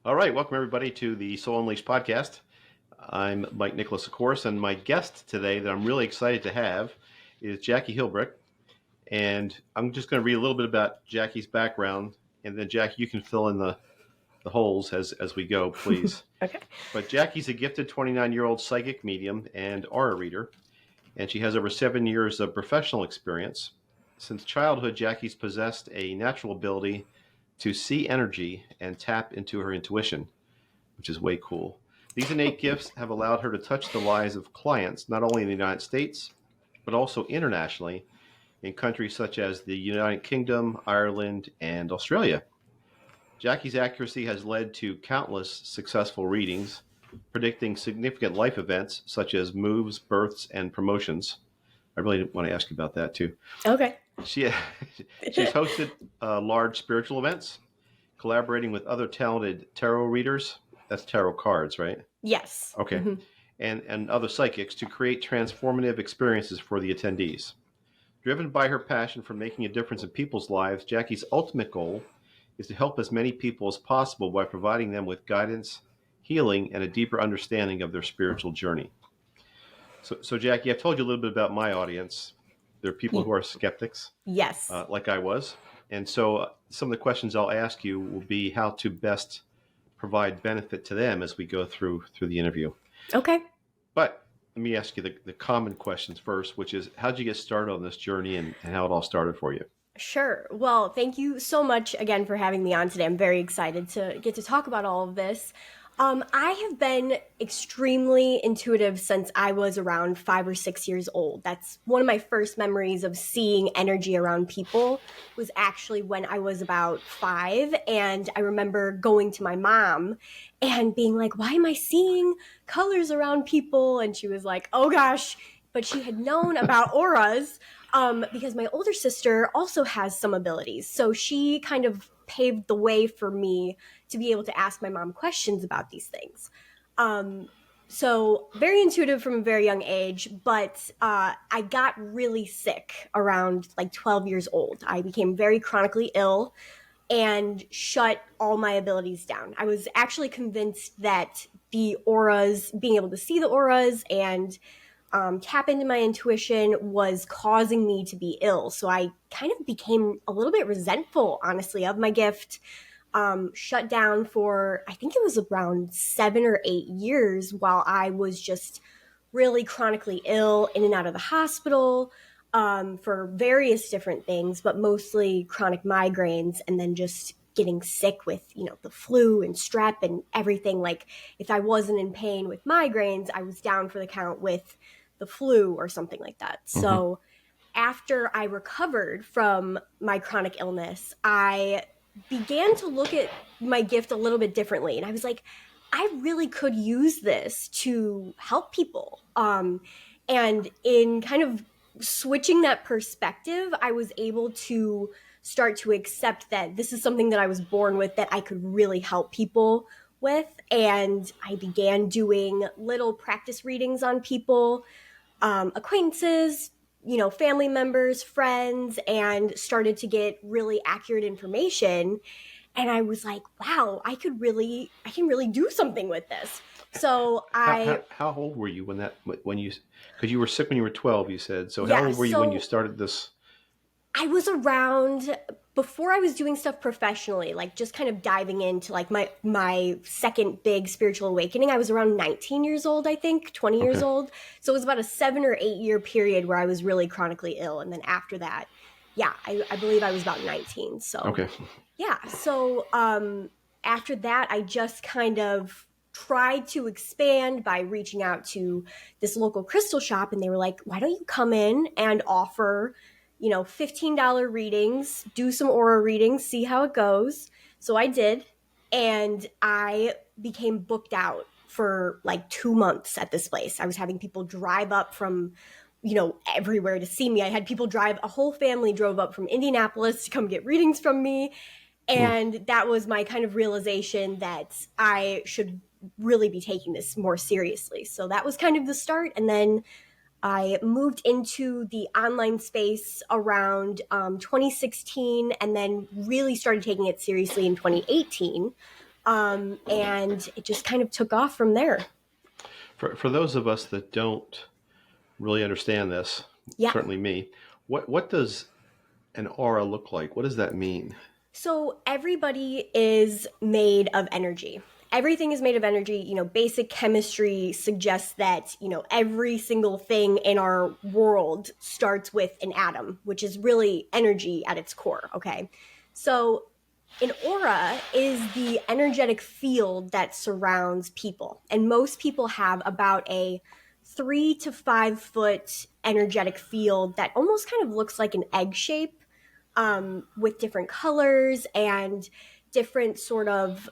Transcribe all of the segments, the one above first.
All right, welcome everybody to the Soul Unleashed podcast. I'm Mike Nicholas, of course, and my guest today that I'm really excited to have is Jacque Hilbrich. And I'm just going to read a little bit about Jackie's background, and then Jacque, you can fill in the holes as we go, please. Okay. But Jackie's a gifted 29-year-old psychic medium and aura reader, and she has over 7 years of professional experience. Since childhood, Jackie's possessed a natural ability to see energy and tap into her intuition, which is way cool. These innate gifts have allowed her to touch the lives of clients, not only in the United States, but also internationally in countries such as the United Kingdom, Ireland, and Australia. Jackie's accuracy has led to countless successful readings, predicting significant life events such as moves, births, and promotions. I really want to ask you about that too. Okay. She's hosted large spiritual events, collaborating with other talented tarot readers. That's tarot cards, right? Yes. Okay. Mm-hmm. And other psychics to create transformative experiences for the attendees. Driven by her passion for making a difference in people's lives, Jackie's ultimate goal is to help as many people as possible by providing them with guidance, healing, and a deeper understanding of their spiritual journey. So Jacque, I've told you a little bit about my audience. There are people who are skeptics, Yes. like I was. And so some of the questions I'll ask you will be how to best provide benefit to them as we go through the interview. Okay. But let me ask you the common questions first, which is how did you get started on this journey and how it all started for you? Sure. Well, thank you so much again for having me on today. I'm very excited to get to talk about all of this. I have been extremely intuitive since I was around 5 or 6 years old. That's one of my first memories of seeing energy around people was actually when I was about 5. And I remember going to my mom and being like, why am I seeing colors around people? And she was like, oh gosh. But she had known about auras because my older sister also has some abilities. So she kind of paved the way for me to be able to ask my mom questions about these things. So very intuitive from a very young age, but I got really sick around like 12 years old. I became very chronically ill and shut all my abilities down. I was actually convinced that the auras, being able to see the auras and tap into my intuition was causing me to be ill. So I kind of became a little bit resentful, honestly, of my gift. Shut down for, I think it was around 7 or 8 years while I was just really chronically ill, in and out of the hospital for various different things, but mostly chronic migraines, and then just getting sick with, the flu and strep and everything. Like if I wasn't in pain with migraines, I was down for the count with the flu or something like that. Mm-hmm. So after I recovered from my chronic illness, I began to look at my gift a little bit differently. And I was like, I really could use this to help people. And in kind of switching that perspective, I was able to start to accept that this is something that I was born with that I could really help people with. And I began doing little practice readings on people, acquaintances, family members, friends, and started to get really accurate information. And I was like, wow, I can really do something with this. So how old were you because you were sick when you were 12, you said. So how old were you when you started this? I was around, before I was doing stuff professionally, like just kind of diving into like my second big spiritual awakening, I was around 19 years old, I think, 20 years old. So it was about a 7 or 8 year period where I was really chronically ill. And then after that, I believe I was about 19. So, So after that, I just kind of tried to expand by reaching out to this local crystal shop. And they were like, why don't you come in and offer $15 readings, do some aura readings, see how it goes. So I did. And I became booked out for like 2 months at this place. I was having people drive up from, everywhere to see me. I had people a whole family drove up from Indianapolis to come get readings from me. And that was my kind of realization that I should really be taking this more seriously. So that was kind of the start. And then I moved into the online space around 2016 and then really started taking it seriously in 2018 And it just kind of took off from there. For those of us that don't really understand this, Yeah. certainly me, what does an aura look like? What does that mean? So everybody is made of energy. Everything is made of energy. Basic chemistry suggests that, every single thing in our world starts with an atom, which is really energy at its core. Okay. So an aura is the energetic field that surrounds people. And most people have about a 3 to 5 foot energetic field that almost kind of looks like an egg shape, with different colors and different sort of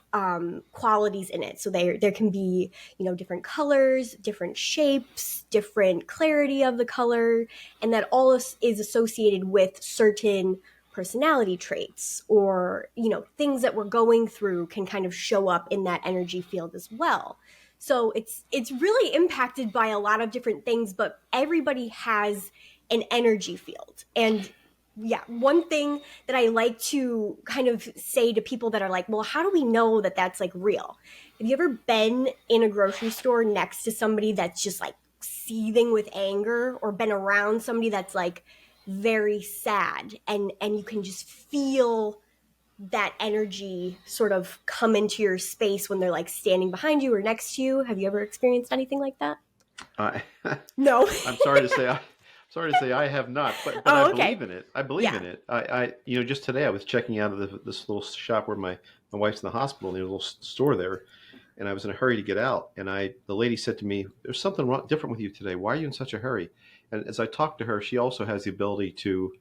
qualities in it. So there can be, different colors, different shapes, different clarity of the color, and that all is associated with certain personality traits, or things that we're going through can kind of show up in that energy field as well. So it's really impacted by a lot of different things, but everybody has an energy field. And yeah, one thing that I like to kind of say to people that are like, well, how do we know that that's like real? Have you ever been in a grocery store next to somebody that's just like seething with anger, or been around somebody that's like very sad, and you can just feel that energy sort of come into your space when they're like standing behind you or next to you? Have you ever experienced anything like that? I, No. I'm sorry to say, sorry to say, I have not, but I Oh, believe okay. in it. I believe Yeah. in it. Just today I was checking out of this little shop where my wife's in the hospital. And there's a little store there, and I was in a hurry to get out. And the lady said to me, "There's something wrong, different with you today. Why are you in such a hurry?" And as I talked to her, she also has the ability to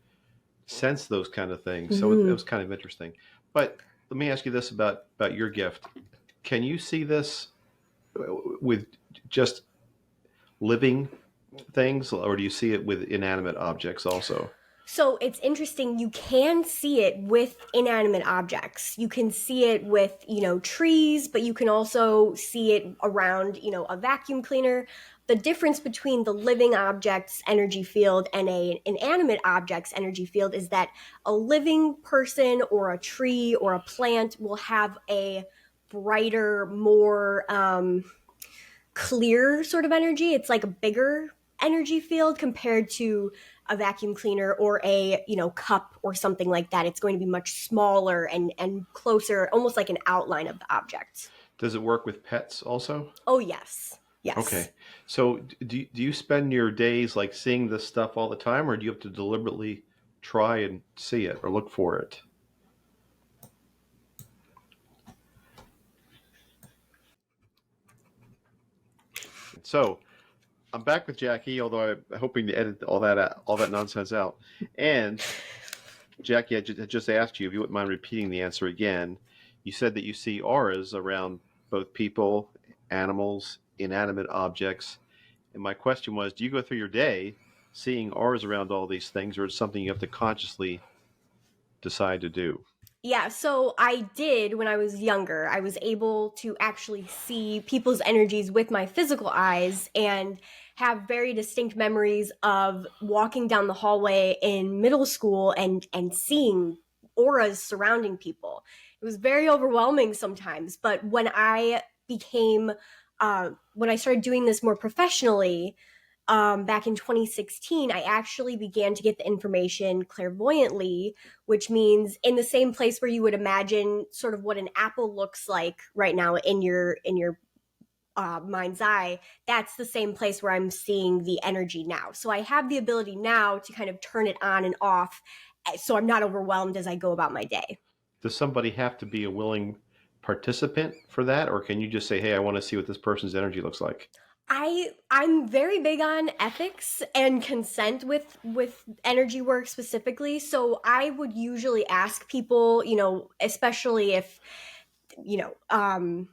sense those kind of things. So it Mm-hmm. was kind of interesting. But let me ask you this about your gift. Can you see this with just living things, or do you see it with inanimate objects also? So it's interesting. You can see it with inanimate objects. You can see it with, trees, but you can also see it around, a vacuum cleaner. The difference between the living object's energy field and an inanimate object's energy field is that a living person or a tree or a plant will have a brighter, more clear sort of energy. It's like a bigger energy field compared to a vacuum cleaner or a cup or something like that. It's going to be much smaller and closer, almost like an outline of the object. Does it work with pets also? Oh yes, yes. Okay. So do you spend your days like seeing this stuff all the time, or do you have to deliberately try and see it or look for it? So I'm back with Jackie, although I'm hoping to edit all that nonsense out. And Jackie, I just asked you if you wouldn't mind repeating the answer again. You said that you see auras around both people, animals, inanimate objects. And my question was, do you go through your day seeing auras around all these things, or is it something you have to consciously decide to do? Yeah, so I did when I was younger. I was able to actually see people's energies with my physical eyes and have very distinct memories of walking down the hallway in middle school and seeing auras surrounding people. It was very overwhelming sometimes, but when I started doing this more professionally, back in 2016, I actually began to get the information clairvoyantly, which means in the same place where you would imagine sort of what an apple looks like right now in your mind's eye. That's the same place where I'm seeing the energy now. So I have the ability now to kind of turn it on and off, so I'm not overwhelmed as I go about my day. Does somebody have to be a willing participant for that, or can you just say, "Hey, I want to see what this person's energy looks like"? I'm very big on ethics and consent with energy work specifically. So I would usually ask people, especially you know, um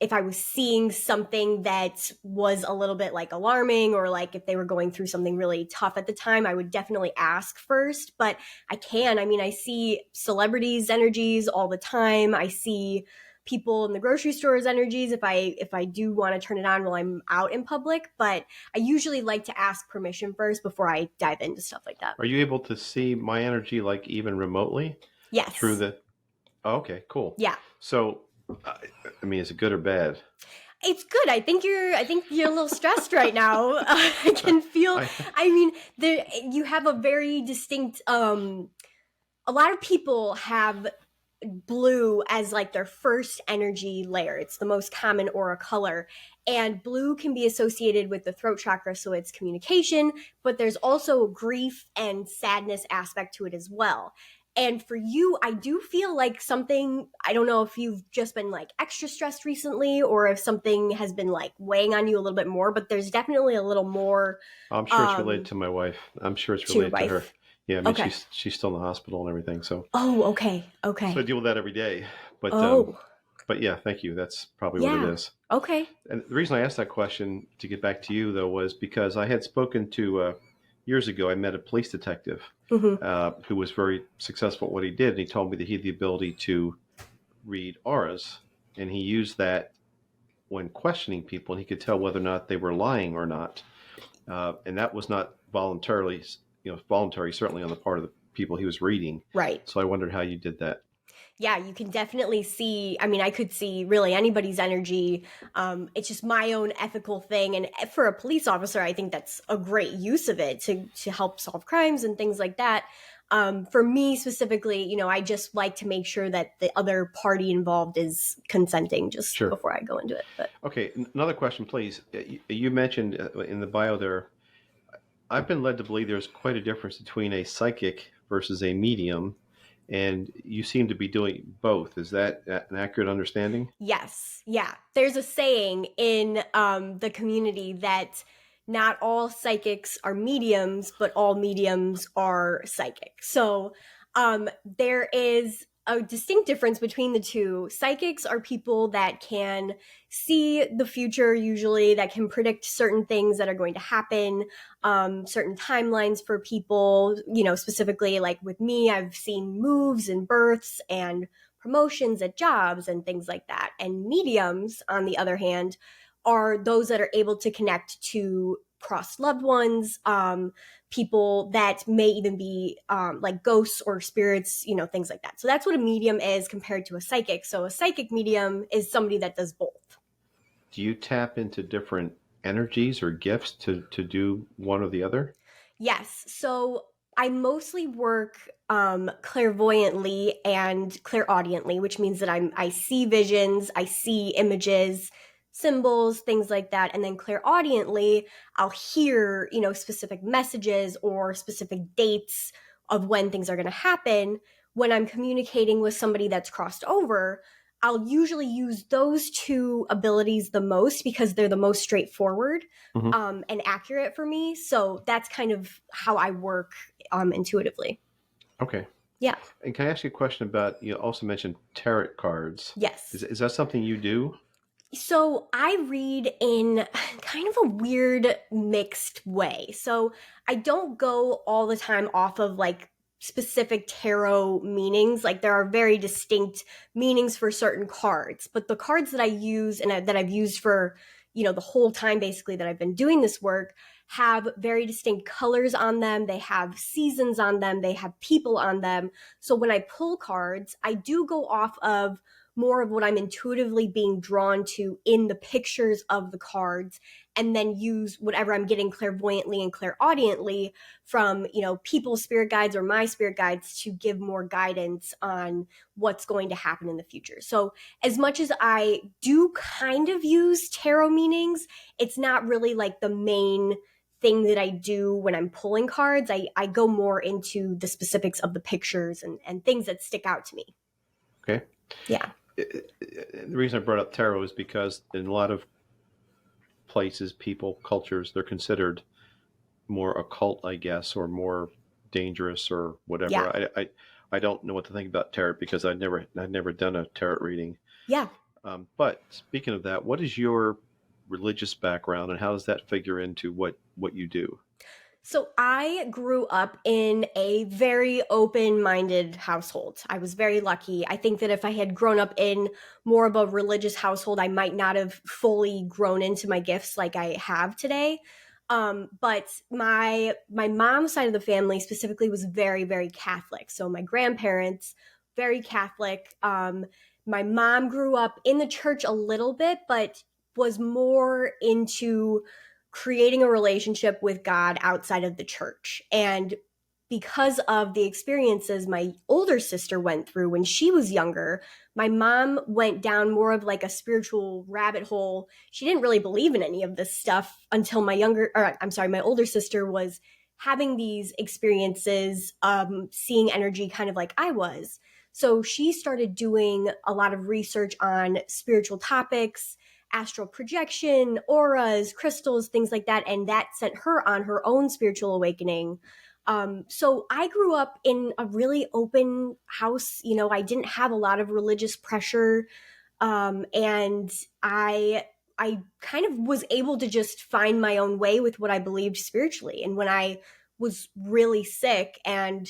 if I was seeing something that was a little bit like alarming, or like if they were going through something really tough at the time, I would definitely ask first. But I mean, I see celebrities' energies all the time. I see people in the grocery store's energies if I do want to turn it on while I'm out in public. But I usually like to ask permission first before I dive into stuff like that. Are you able to see my energy like even remotely through Yes. the? Oh, okay, cool. Yeah. So I, I mean, is it good or bad? It's good. I think you're a little stressed right now. I can feel. I I mean, there you have a very distinct. A lot of people have blue as like their first energy layer. It's the most common aura color. And blue can be associated with the throat chakra, so it's communication, but there's also a grief and sadness aspect to it as well. And for you, I do feel like something, I don't know if you've just been like extra stressed recently or if something has been like weighing on you a little bit more, but there's definitely a little more I'm sure it's related um, to my wife. I'm sure it's to your related to her. wife. Yeah, I mean, Okay. she's still in the hospital and everything, so Oh, okay. I Okay. deal with that every day. But Oh, yeah, thank you. That's probably what it yeah. is. Okay. And the reason I asked that question to get back to you though was because I had spoken to years ago. I met a police detective Hmm. who was very successful at what he did, and he told me that he had the ability to read auras, and he used that when questioning people, and he could tell whether or not they were lying or not. And that was not voluntarily, voluntary, certainly on the part of the people he was reading. Right. So I wondered how you did that. Yeah, you can definitely see. I mean, I could see really anybody's energy. It's just my own ethical thing, and for a police officer, I think that's a great use of it to help solve crimes and things like that. For me specifically, I just like to make sure that the other party involved is consenting just Sure. before I go into it. But Okay, another question, please. You mentioned in the bio there, I've been led to believe there's quite a difference between a psychic versus a medium, and you seem to be doing both. Is that an accurate understanding? yes, yeah. There's a saying in the community that not all psychics are mediums, but all mediums are psychic. So there is a distinct difference between the two. Psychics are people that can see the future, usually, that can predict certain things that are going to happen, certain timelines for people. Specifically, like with me, I've seen moves and births and promotions at jobs and things like that. And mediums, on the other hand, are those that are able to connect to crossed loved ones, people that may even be like ghosts or spirits, things like that. So that's what a medium is compared to a psychic. So a psychic medium is somebody that does both. Do you tap into different energies or gifts to do one or the other? Yes. So I mostly work clairvoyantly and clairaudiently, which means that I see visions, I see images, symbols, things like that, and then clairaudiently, I'll hear specific messages or specific dates of when things are going to happen. When I'm communicating with somebody that's crossed over, I'll usually use those two abilities the most because they're the most straightforward Hmm. and accurate for me. So that's kind of how I work intuitively. Okay. Yeah. And can I ask you a question about, you also mentioned tarot cards. Yes. Is that something you do? So I read in kind of a weird mixed way. So I don't go all the time off of like specific tarot meanings. Like there are very distinct meanings for certain cards, but the cards that I use and that I've used for, the whole time basically that I've been doing this work have very distinct colors on them. They have seasons on them. They have people on them. So when I pull cards, I do go off of more of what I'm intuitively being drawn to in the pictures of the cards, and then use whatever I'm getting clairvoyantly and clairaudiently from, people's spirit guides or my spirit guides to give more guidance on what's going to happen in the future. So, as much as I do kind of use tarot meanings, it's not really like the main thing that I do when I'm pulling cards. I go more into the specifics of the pictures and things that stick out to me. Okay. Yeah. The reason I brought up tarot is because in a lot of places, people, cultures, they're considered more occult, I guess, or more dangerous or Yeah. whatever. I don't know what to think about tarot because I'd never done a tarot reading. Yeah. But speaking of that, what is your religious background and how does that figure into what you do? So I grew up in a very open-minded household. I was very lucky. I think that if I had grown up in more of a religious household, I might not have fully grown into my gifts like I have today. But my mom's side of the family specifically was very, very Catholic. So my grandparents, very Catholic. My mom grew up in the church a little bit, but was more into creating a relationship with God outside of the church. And because of the experiences my older sister went through when she was younger, my mom went down more of like a spiritual rabbit hole. She didn't really believe in any of this stuff until my older sister was having these experiences, seeing energy kind of like I was. So she started doing a lot of research on spiritual topics, astral projection, auras, crystals, things like that. And that sent her on her own spiritual awakening. So I grew up in a really open house. I didn't have a lot of religious pressure. And I kind of was able to just find my own way with what I believed spiritually. And when I was really sick and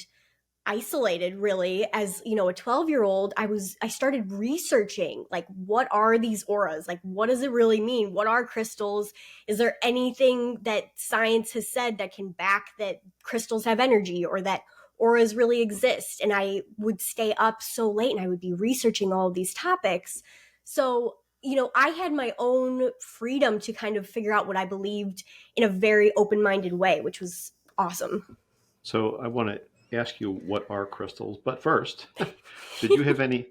isolated, really, as a 12-year-old, I started researching, like, what are these auras, like, what does it really mean, what are crystals, is there anything that science has said that can back that crystals have energy or that auras really exist. And I would stay up so late and I would be researching all of these topics. So I had my own freedom to kind of figure out what I believed in a very open-minded way, which was awesome. So I want to ask you what are crystals, but first, did you have any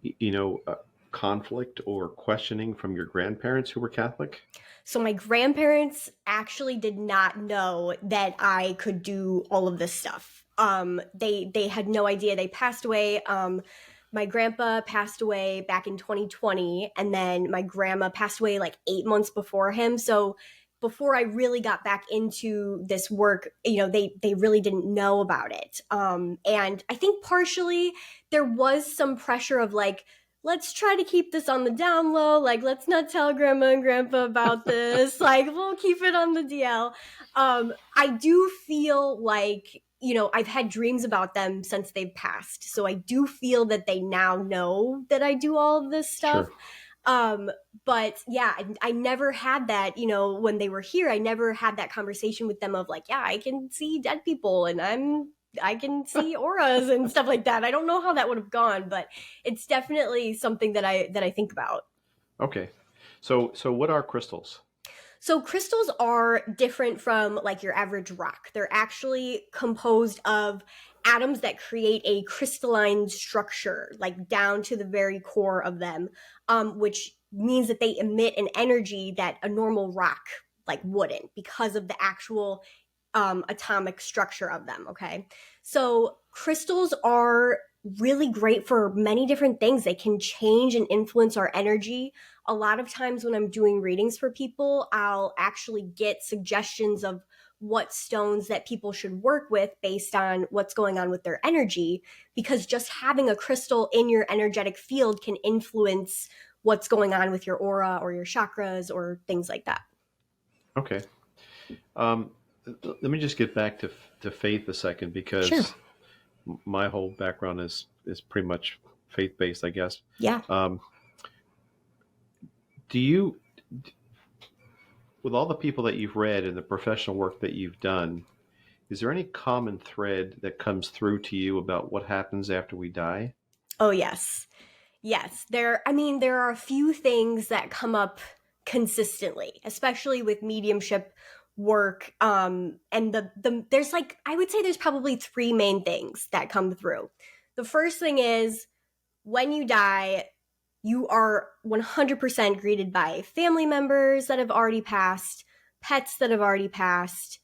you know uh, conflict or questioning from your grandparents who were Catholic? So my grandparents actually did not know that I could do all of this stuff. They had no idea. They passed away. My grandpa passed away back in 2020, and then my grandma passed away like 8 months before him. So before I really got back into this work, they really didn't know about it. And I think partially there was some pressure of like, let's try to keep this on the down low. Like, let's not tell grandma and grandpa about this. Like, we'll keep it on the DL. I do feel like, I've had dreams about them since they've passed. So I do feel that they now know that I do all of this stuff. Sure. Um, but yeah, I never had that, when they were here, I never had that conversation with them of like, yeah, I can see dead people and I can see auras and stuff like that. I don't know how that would have gone, but it's definitely something that I think about. Okay. So what are crystals? So crystals are different from like your average rock. They're actually composed of atoms that create a crystalline structure, like down to the very core of them, which means that they emit an energy that a normal rock like wouldn't because of the actual atomic structure of them. Okay. So crystals are really great for many different things. They can change and influence our energy. A lot of times when I'm doing readings for people, I'll actually get suggestions of what stones that people should work with based on what's going on with their energy, because just having a crystal in your energetic field can influence what's going on with your aura or your chakras or things like that. Okay. Um, Let me just get back to faith a second Sure. because my whole background is pretty much faith based, I guess. Yeah. Um, do you, with all the people that you've read and the professional work that you've done, is there any common thread that comes through to you about what happens after we die? Oh, yes. Yes, there are a few things that come up consistently, especially with mediumship work. And there's like, I would say there's probably three main things that come through. The first thing is when you die, you are 100% greeted by family members that have already passed, pets that have already passed,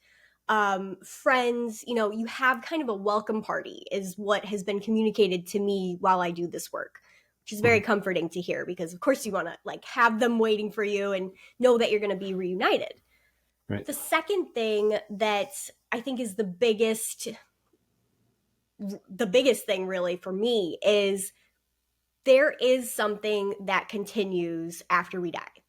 friends. You have kind of a welcome party, is what has been communicated to me while I do this work, which is very Mhm. comforting to hear because, of course, you want to like have them waiting for you and know that you're going to be reunited. Right. The second thing that I think is the biggest thing really for me is there is something that continues after we die.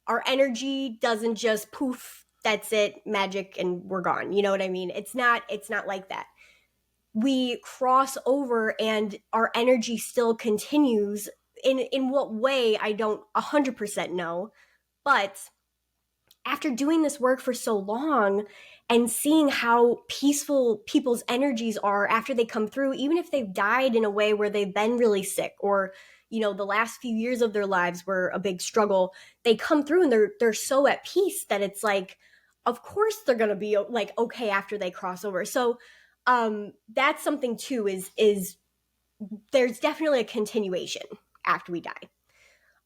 Our energy doesn't just poof, that's it, magic, and we're gone. You know what I mean? It's not like that. We cross over and our energy still continues. In what way, I don't 100% know, but after doing this work for so long and seeing how peaceful people's energies are after they come through, even if they've died in a way where they've been really sick, or the last few years of their lives were a big struggle, they come through and they're so at peace that it's like, of course they're gonna be like okay after they cross over. So that's something too, is there's definitely a continuation after we die.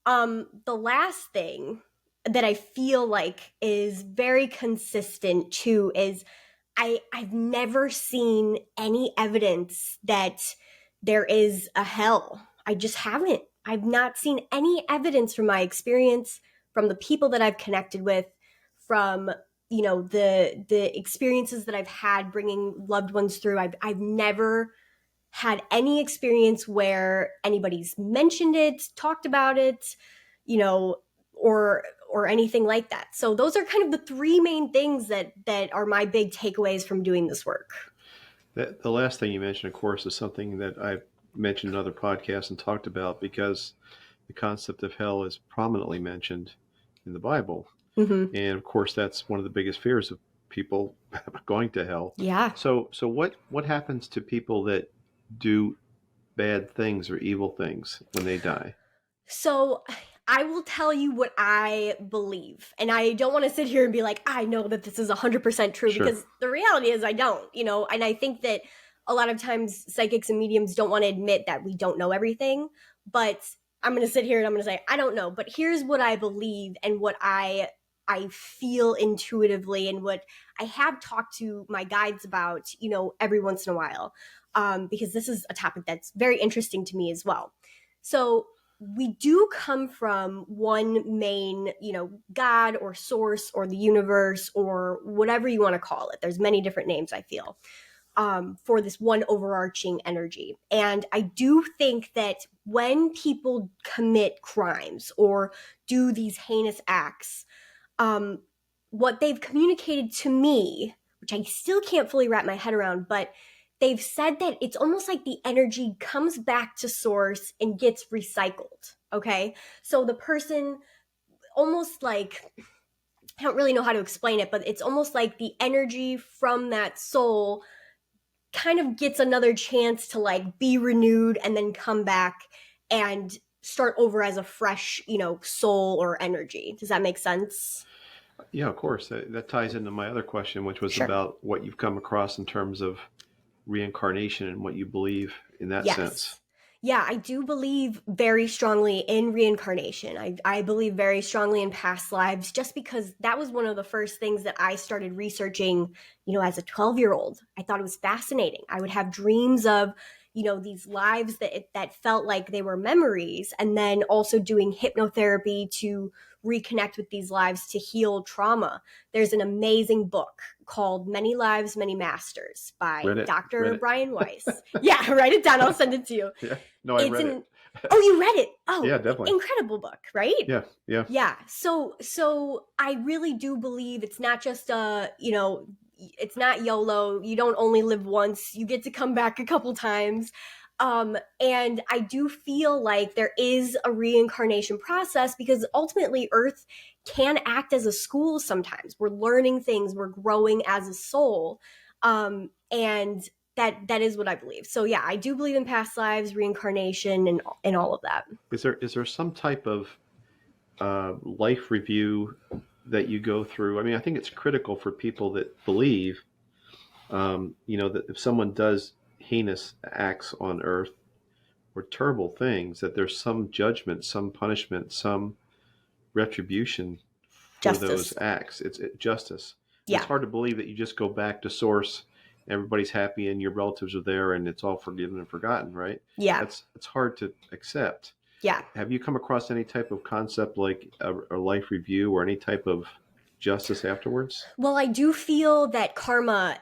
The last thing that I feel like is very consistent too is I've never seen any evidence that there is a hell. I just haven't. I've not seen any evidence from my experience, from the people that I've connected with, from the experiences that I've had bringing loved ones through. I've never had any experience where anybody's mentioned it, talked about it, or anything like that. So those are kind of the three main things that are my big takeaways from doing this work. The last thing you mentioned, of course, is something that I've mentioned in other podcasts and talked about, because the concept of hell is prominently mentioned in the Bible. Mm-hmm. And of course, that's one of the biggest fears of people going to hell. Yeah. So what happens to people that do bad things or evil things when they die? So I will tell you what I believe. And I don't want to sit here and be like, I know that this is 100% true, Sure. because the reality is I don't, and I think that a lot of times psychics and mediums don't want to admit that we don't know everything. But I'm going to sit here and I'm going to say, I don't know. But here's what I believe and what I feel intuitively, and what I have talked to my guides about, every once in a while, because this is a topic that's very interesting to me as well. So we do come from one main, God or source or the universe or whatever you want to call it. There's many different names, I feel, for this one overarching energy. And I do think that when people commit crimes or do these heinous acts, what they've communicated to me, which I still can't fully wrap my head around, but they've said that it's almost like the energy comes back to source and gets recycled. Okay. So the person almost like, I don't really know how to explain it, but it's almost like the energy from that soul kind of gets another chance to like be renewed and then come back and start over as a fresh, soul or energy. Does that make sense? Yeah, of course. That ties into my other question, which was Sure. about what you've come across in terms of reincarnation and what you believe in that sense. Yeah, I do believe very strongly in reincarnation. I believe very strongly in past lives, just because that was one of the first things that I started researching, as a 12-year-old. I thought it was fascinating. I would have dreams of, these lives that felt like they were memories, and then also doing hypnotherapy to reconnect with these lives to heal trauma. There's an amazing book called Many Lives, Many Masters by Dr. Brian Weiss. Yeah, write it down. I'll send it to you. Yeah. No, I read it. Oh, you read it? Oh, yeah, definitely. Incredible book, right? Yeah. Yeah. So I really do believe it's not just it's not YOLO. You don't only live once. You get to come back a couple times. And I do feel like there is a reincarnation process, because ultimately Earth can act as a school sometimes. We're learning things, we're growing as a soul. And that is what I believe. So yeah, I do believe in past lives, reincarnation, and all of that. Is there some type of life review that you go through? I mean, I think it's critical for people that believe, that if someone does heinous acts on Earth or terrible things, that there's some judgment, some punishment, some retribution for those acts. It's justice. Yeah. It's hard to believe that you just go back to source, everybody's happy and your relatives are there and it's all forgiven and forgotten, right? Yeah. It's hard to accept. Yeah. Have you come across any type of concept like a life review or any type of justice afterwards? Well, I do feel that karma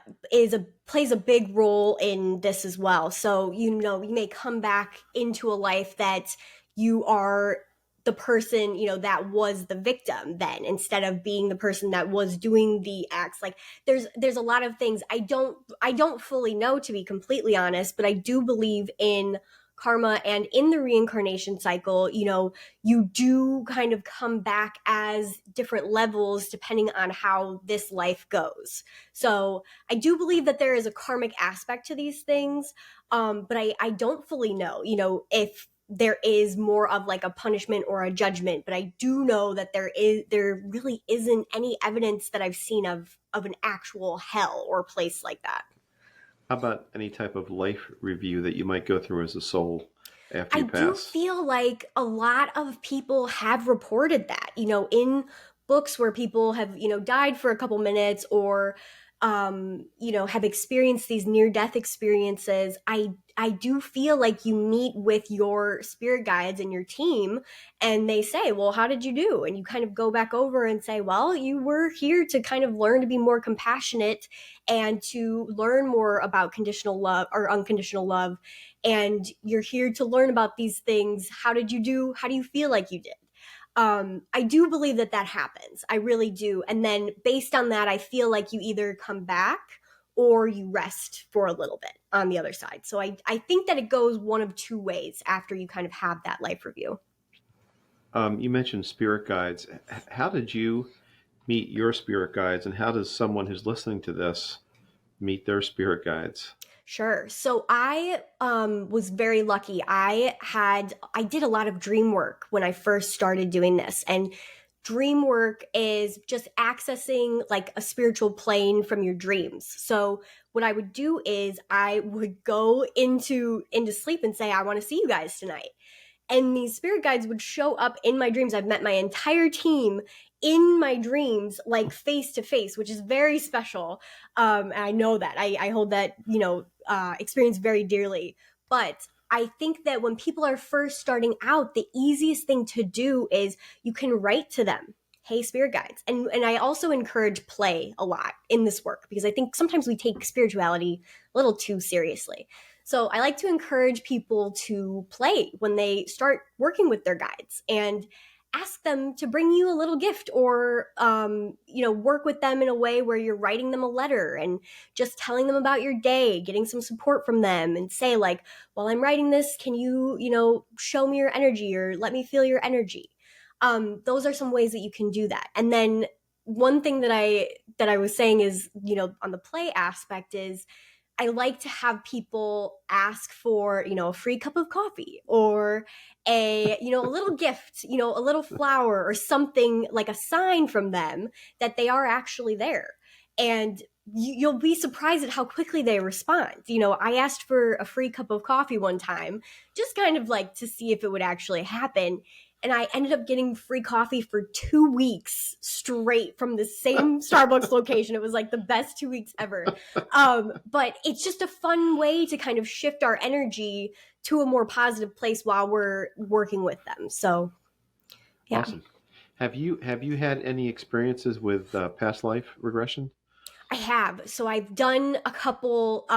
plays a big role in this as well. So, you may come back into a life that you are the person, that was the victim then, instead of being the person that was doing the acts. Like there's a lot of things I don't fully know, to be completely honest, but I do believe in karma. And in the reincarnation cycle, you do kind of come back as different levels depending on how this life goes. So I do believe that there is a karmic aspect to these things, but I don't fully know, if there is more of like a punishment or a judgment. But I do know that there really isn't any evidence that I've seen of an actual hell or place like that. How about any type of life review that you might go through as a soul after I you do pass? feel like a lot of people have reported that, in books where people have, died for a couple minutes or, have experienced these near death experiences. I do feel like you meet with your spirit guides and your team and they say, well, how did you do? And you kind of go back over and say, well, you were here to kind of learn to be more compassionate and to learn more about conditional love or unconditional love, and you're here to learn about these things. How did you do? How do you feel like you did? I do believe that happens. I really do. And then based on that, I feel like you either come back or you rest for a little bit on the other side. So I think that it goes one of two ways after you kind of have that life review. You mentioned spirit guides. How did you meet your spirit guides, and how does someone who's listening to this meet their spirit guides? Sure. So I was very lucky. I did a lot of dream work when I first started doing this, and dream work is just accessing like a spiritual plane from your dreams. So what I would do is I would go into sleep and say, I want to see you guys tonight. And these spirit guides would show up in my dreams. I've met my entire team in my dreams, like face to face, which is very special. And I know that I hold that, experience very dearly. But I think that when people are first starting out, the easiest thing to do is you can write to them. Hey, spirit guides. And I also encourage play a lot in this work because I think sometimes we take spirituality a little too seriously. So I like to encourage people to play when they start working with their guides and ask them to bring you a little gift, or work with them in a way where you're writing them a letter and just telling them about your day, getting some support from them, and say like, while I'm writing this, can you show me your energy or let me feel your energy. Those are some ways that you can do that. And then one thing that I was saying is, on the play aspect is I like to have people ask for, a free cup of coffee or a little gift, a little flower or something, like a sign from them that they are actually there. And you'll be surprised at how quickly they respond. I asked for a free cup of coffee one time, just kind of like to see if it would actually happen. And I ended up getting free coffee for 2 weeks straight from the same Starbucks location. It was like the best 2 weeks ever. But it's just a fun way to kind of shift our energy to a more positive place while we're working with them. So, yeah. Awesome. Have you had any experiences with past life regression? I have. So I've done a couple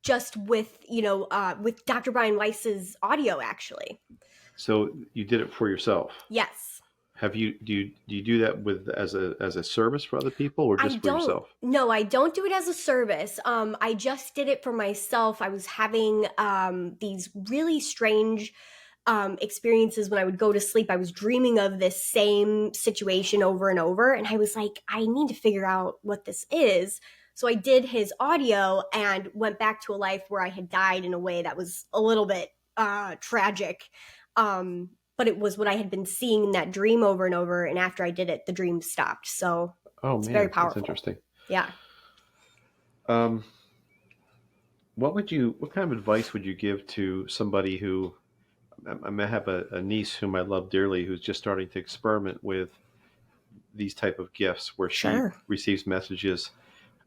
just with Dr. Brian Weiss's audio, actually. So you did it for yourself. Yes. Do you do that with as a service for other people or I just for don't. yourself? No, I don't do it as a service. I just did it for myself. I was having these really strange experiences when I would go to sleep. I was dreaming of this same situation over and over, and I was like, I need to figure out what this is. So I did his audio and went back to a life where I had died in a way that was a little bit tragic. But it was what I had been seeing in that dream over and over. And after I did it, the dream stopped. So Oh it's very man, that's powerful. interesting. Yeah. Um, what kind of advice would you give to somebody who, I have a niece whom I love dearly who's just starting to experiment with these type of gifts where she Sure. receives messages.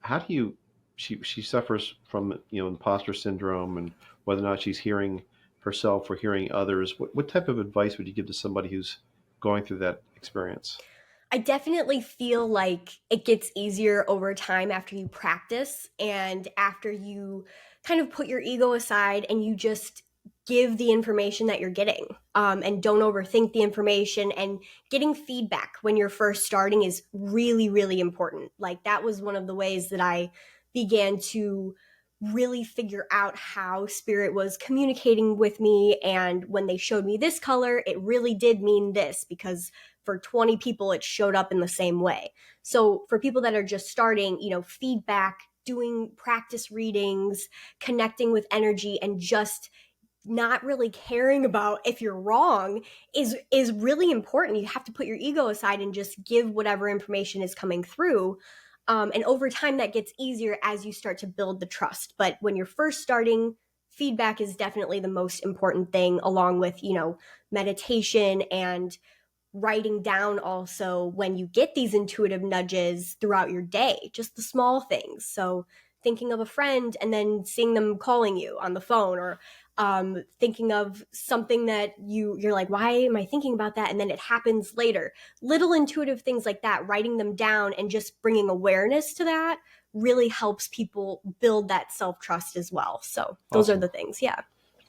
How do you, she suffers from, imposter syndrome and whether or not she's hearing herself or hearing others. What type of advice would you give to somebody who's going through that experience? I definitely feel like it gets easier over time after you practice and after you kind of put your ego aside and you just give the information that you're getting, and don't overthink the information. And getting feedback when you're first starting is really, really important. Like that was one of the ways that I began to really figure out how spirit was communicating with me. And when they showed me this color, it really did mean this, because for 20 people, it showed up in the same way. So for people that are just starting, feedback, doing practice readings, connecting with energy, and just not really caring about if you're wrong is really important. You have to put your ego aside and just give whatever information is coming through. And over time, that gets easier as you start to build the trust. But when you're first starting, feedback is definitely the most important thing, along with, meditation and writing down also when you get these intuitive nudges throughout your day, just the small things. So thinking of a friend and then seeing them calling you on the phone, or thinking of something that you're like, why am I thinking about that? And then it happens later. Little intuitive things like that, writing them down and just bringing awareness to that really helps people build that self-trust as well. So those are Awesome. the things. Yeah.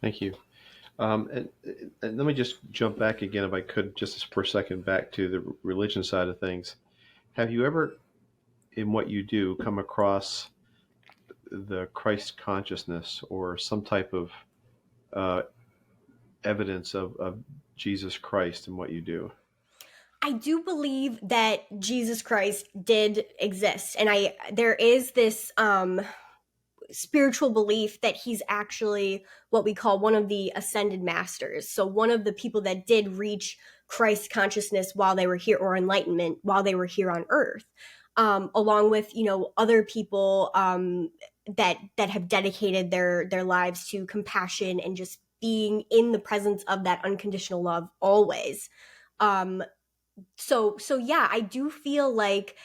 Thank you. And let me just jump back again, if I could, just for a second, back to the religion side of things. Have you ever, in what you do, come across the Christ consciousness or some type of uh, evidence of Jesus Christ in what you do? I do believe that Jesus Christ did exist. And there is this spiritual belief that he's actually what we call one of the ascended masters. So one of the people that did reach Christ consciousness while they were here, or enlightenment while they were here on earth. Along with, other people that have dedicated their lives to compassion and just being in the presence of that unconditional love always. So yeah, I do feel like,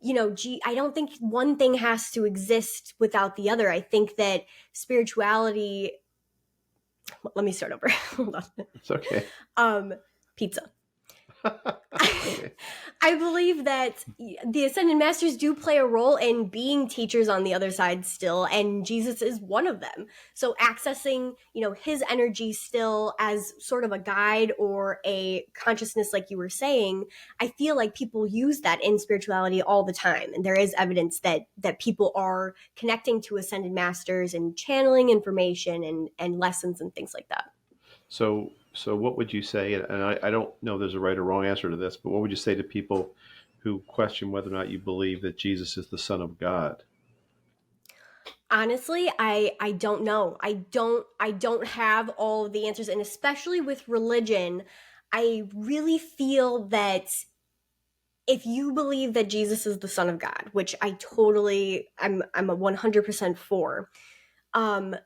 I don't think one thing has to exist without the other. I think that spirituality, let me start over. Hold on. It's okay. Pizza. Okay. I believe that the Ascended Masters do play a role in being teachers on the other side still, and Jesus is one of them. So accessing, his energy still as sort of a guide or a consciousness, like you were saying, I feel like people use that in spirituality all the time. And there is evidence that people are connecting to Ascended Masters and channeling information and lessons and things like that. So what would you say? And I don't know if there's a right or wrong answer to this, but what would you say to people who question whether or not you believe that Jesus is the Son of God? Honestly, I don't know. I don't have all of the answers, and especially with religion, I really feel that if you believe that Jesus is the Son of God, which I'm a 100% for, um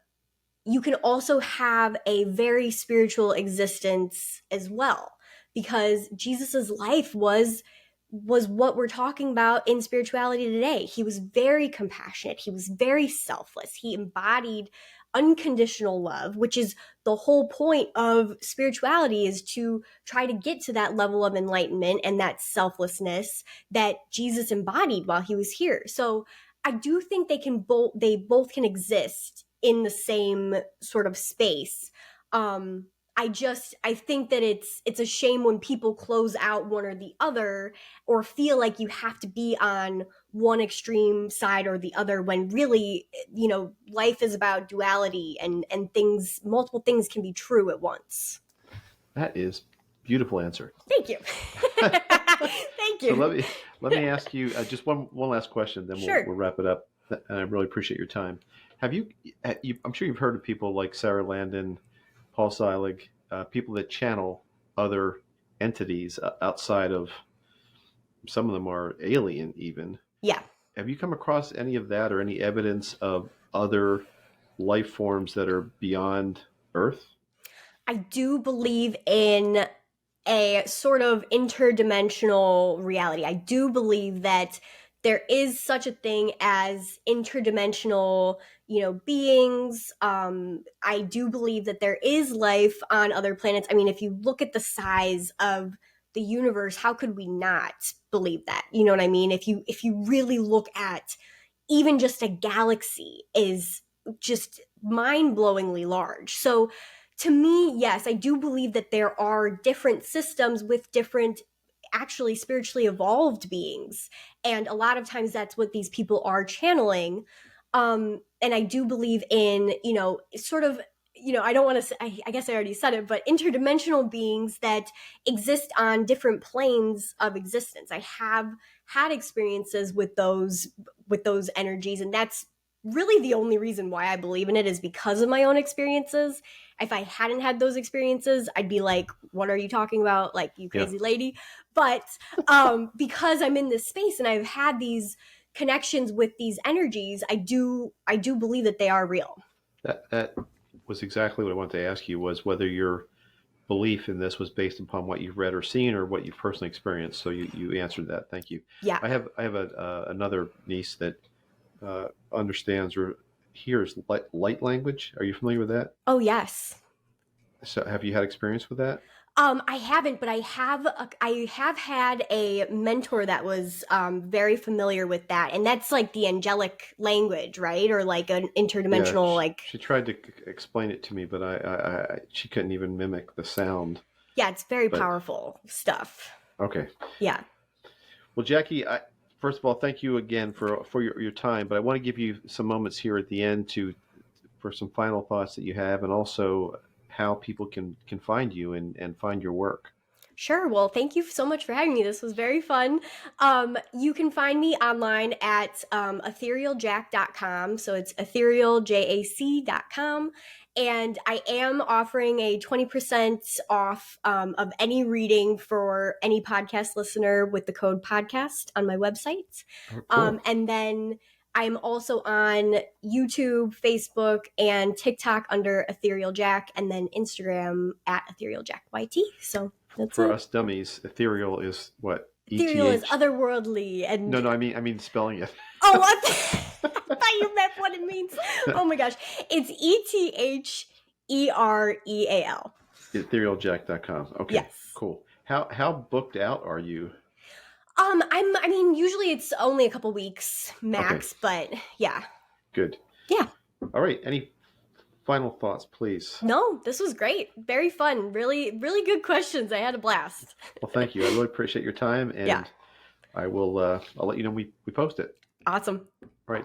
you can also have a very spiritual existence as well, because Jesus's life was what we're talking about in spirituality today. He was very compassionate, he was very selfless, he embodied unconditional love, which is the whole point of spirituality, is to try to get to that level of enlightenment and that selflessness that Jesus embodied while he was here. So I do think they both can exist in the same sort of space. I think that it's a shame when people close out one or the other, or feel like you have to be on one extreme side or the other, when really, life is about duality, and multiple things can be true at once. That is a beautiful answer. Thank you. Thank So you. let me ask you just one last question, then Sure. we'll wrap it up. And I really appreciate your time. Have I'm sure you've heard of people like Sarah Landon, Paul Seilig, people that channel other entities outside of, some of them are alien even. Yeah. Have you come across any of that, or any evidence of other life forms that are beyond Earth? I do believe in a sort of interdimensional reality. I do believe that there is such a thing as interdimensional, beings. I do believe that there is life on other planets. I mean, if you look at the size of the universe, how could we not believe that? You know what I mean? If you really look at, even just a galaxy is just mind-blowingly large. So to me, yes, I do believe that there are different systems with different, actually spiritually evolved beings, and a lot of times that's what these people are channeling. and I do believe in, sort of, I don't want to say, I guess I already said it, but interdimensional beings that exist on different planes of existence. I have had experiences with those energies, and that's really the only reason why I believe in it, is because of my own experiences. If I hadn't had those experiences, I'd be like, what are you talking about? Like, you crazy lady. But because I'm in this space and I've had these connections with these energies, I do believe that they are real. That was exactly what I wanted to ask you, was whether your belief in this was based upon what you've read or seen or what you've personally experienced. So you answered that. Thank you. Yeah. I have another niece that understands or hears light language. Are you familiar with that? Oh, yes. So have you had experience with that? I haven't, but I have had a mentor that was very familiar with that, and that's like the angelic language, right? Or like an interdimensional, like. She tried to explain it to me, but she couldn't even mimic the sound. Yeah, it's very powerful stuff. Okay. Yeah. Well, Jacque, first of all, thank you again for your time, but I want to give you some moments here at the end for some final thoughts that you have, and also how people can find you and find your work. Sure. Well, thank you so much for having me. This was very fun. You can find me online at etherealjacque.com. So it's etherealjac.com. And I am offering a 20% off of any reading for any podcast listener with the code podcast on my website. Oh, cool. And then I'm also on YouTube, Facebook, and TikTok under Ethereal Jacque, and then Instagram at Ethereal Jacque YT. So that's for it. us dummies, ethereal is what? Ethereal ETH? is otherworldly, and no, I mean spelling it. Oh, what? I thought you meant what it means. Oh my gosh, it's ETHEREAL. Etherealjacque.com. Okay. Yes. Cool. How booked out are you? I mean, usually it's only a couple weeks max, but yeah. Good. Yeah. All right. Any final thoughts, please? No, this was great. Very fun. Really, really good questions. I had a blast. Well, thank you. I really appreciate your time, and I will. I'll let you know when we post it. Awesome. All right.